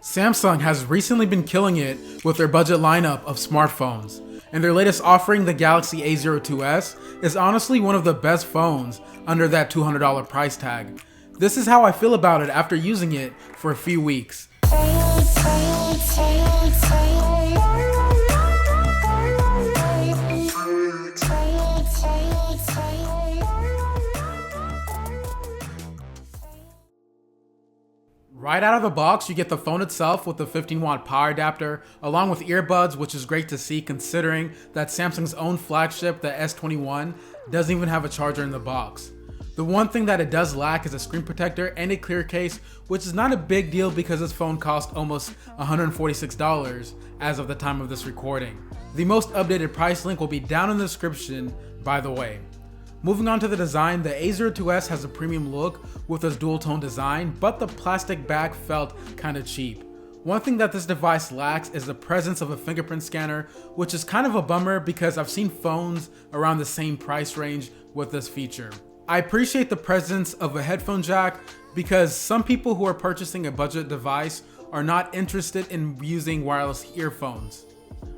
Samsung has recently been killing it with their budget lineup of smartphones, and their latest offering, the Galaxy A02s, is honestly one of the best phones under that $200 price tag. This is how I feel about it after using it for a few weeks. Right out of the box, you get the phone itself with the 15-watt power adapter, along with earbuds, which is great to see considering that Samsung's own flagship, the S21, doesn't even have a charger in the box. The one thing that it does lack is a screen protector and a clear case, which is not a big deal because this phone cost almost $146 as of the time of this recording. The most updated price link will be down in the description, by the way. Moving on to the design, the A02s has a premium look with its dual tone design, but the plastic back felt kinda cheap. One thing that this device lacks is the presence of a fingerprint scanner, which is kind of a bummer because I've seen phones around the same price range with this feature. I appreciate the presence of a headphone jack because some people who are purchasing a budget device are not interested in using wireless earphones.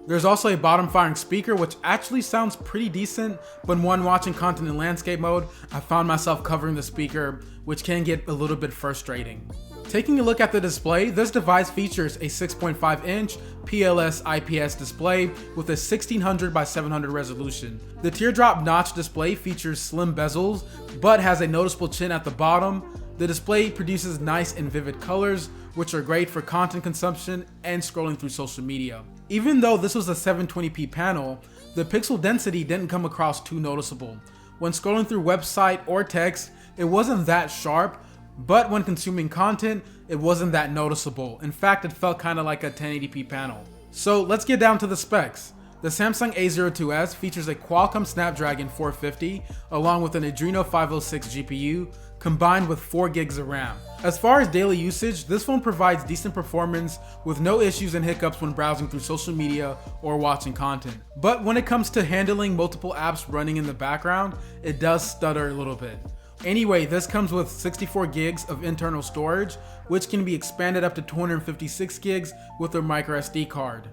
There's also a bottom firing speaker, which actually sounds pretty decent, but when watching content in landscape mode, I found myself covering the speaker, which can get a little bit frustrating. Taking a look at the display, this device features a 6.5-inch PLS IPS display with a 1600 by 700 resolution. The teardrop notch display features slim bezels, but has a noticeable chin at the bottom. The display produces nice and vivid colors, which are great for content consumption and scrolling through social media. Even though this was a 720p panel, the pixel density didn't come across too noticeable. When scrolling through website or text, it wasn't that sharp, but when consuming content, it wasn't that noticeable. In fact, it felt kind of like a 1080p panel. So let's get down to the specs. The Samsung A02s features a Qualcomm Snapdragon 450 along with an Adreno 506 GPU combined with 4 gigs of RAM. As far as daily usage, this phone provides decent performance with no issues and hiccups when browsing through social media or watching content. But when it comes to handling multiple apps running in the background, it does stutter a little bit. Anyway, this comes with 64 gigs of internal storage, which can be expanded up to 256 gigs with a microSD card.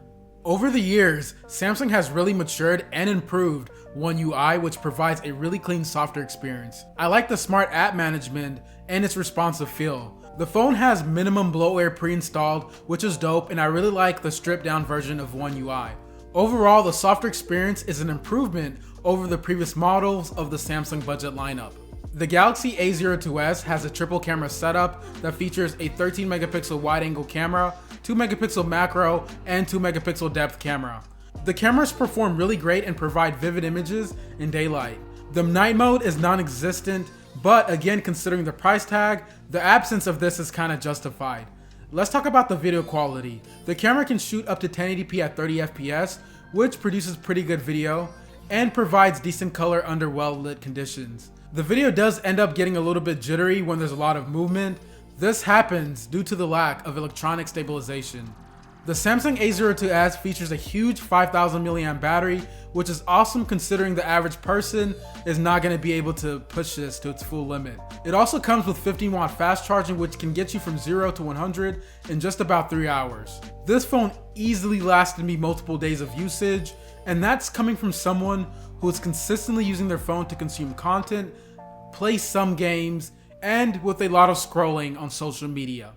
Over the years, Samsung has really matured and improved One UI, which provides a really clean software experience. I like the smart app management and its responsive feel. The phone has minimum bloatware pre-installed, which is dope, and I really like the stripped down version of One UI. Overall, the software experience is an improvement over the previous models of the Samsung budget lineup. The Galaxy A02s has a triple camera setup that features a 13 megapixel wide angle camera, 2 megapixel macro, and 2 megapixel depth camera. The cameras perform really great and provide vivid images in daylight. The night mode is non-existent, but again, considering the price tag, the absence of this is kind of justified. Let's talk about the video quality. The camera can shoot up to 1080p at 30 FPS, which produces pretty good video and provides decent color under well-lit conditions. The video does end up getting a little bit jittery when there's a lot of movement. This happens due to the lack of electronic stabilization. The Samsung A02s features a huge 5000 mAh battery, which is awesome considering the average person is not going to be able to push this to its full limit. It also comes with 15-watt fast charging, which can get you from 0 to 100 in just about 3 hours. This phone easily lasted me multiple days of usage, and that's coming from someone who is consistently using their phone to consume content, play some games, and with a lot of scrolling on social media.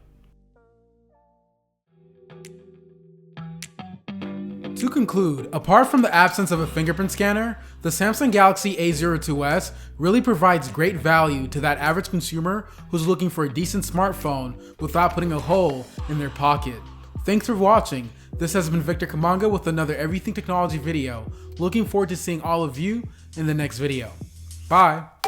To conclude, apart from the absence of a fingerprint scanner, the Samsung Galaxy A02s really provides great value to that average consumer who's looking for a decent smartphone without putting a hole in their pocket. Thanks for watching. This has been Victor Kamanga with another Everything Technology video. Looking forward to seeing all of you in the next video. Bye!